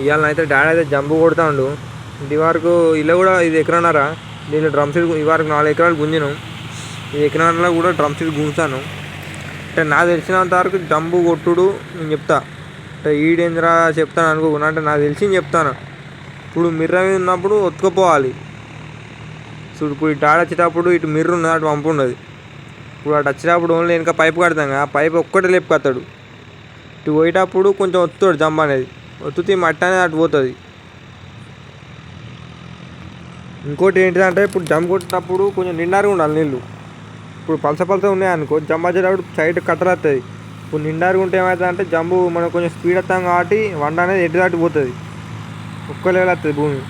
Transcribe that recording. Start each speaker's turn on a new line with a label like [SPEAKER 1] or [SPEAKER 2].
[SPEAKER 1] ఇవాళ అయితే డాడీ అయితే జంబు కొడతాడు. ఇది వరకు ఇలా కూడా ఇది ఎకరన్నారా, దీనిలో డ్రమ్ సీడ్ ఈ వరకు 4 ఎకరాలు గుంజిను. ఈ ఎకరాల్లో కూడా డ్రమ్ సీడ్ గుంజుతాను. అంటే నాకు తెలిసినంత వరకు జంబు కొట్టుడు నేను చెప్తా. అంటే ఈడేంద్రా చెప్తాను అనుకోకుండా, అంటే నాకు తెలిసి చెప్తాను. ఇప్పుడు మిర్ర మీద ఉన్నప్పుడు ఒత్తుకుపోవాలి చూడు. ఇప్పుడు ఇటు వచ్చేటప్పుడు ఇటు మిర్ర ఉన్నది, అటు పంపు ఉన్నది. ఇప్పుడు అటు వచ్చేటప్పుడు ఓన్లీ వెనక పైపు కడతాం కదా, ఆ పైపు ఒక్కటే లేపుకొస్తాడు. ఇటు పోయేటప్పుడు కొంచెం ఒత్తుతాడు జంబ అనేది, ఒత్తుతి మట్టి అనేది అటు పోతుంది. ఇంకోటి ఏంటిదంటే ఇప్పుడు జంబ కొట్టేటప్పుడు కొంచెం నిండారుగా ఉండాలి నీళ్ళు. ఇప్పుడు పలస ఉన్నాయనుకో, జంబ వచ్చేటప్పుడు సైడ్ కట్టలు వస్తుంది. ఇప్పుడు నిండారుగా ఉంటే ఏమవుతుంది అంటే జంబు మనం కొంచెం స్పీడ్ వస్తాం కాబట్టి వండ అనేది ఎటు దాటి పోతుంది, ఒక్క లెవెల్ వస్తుంది భూమి.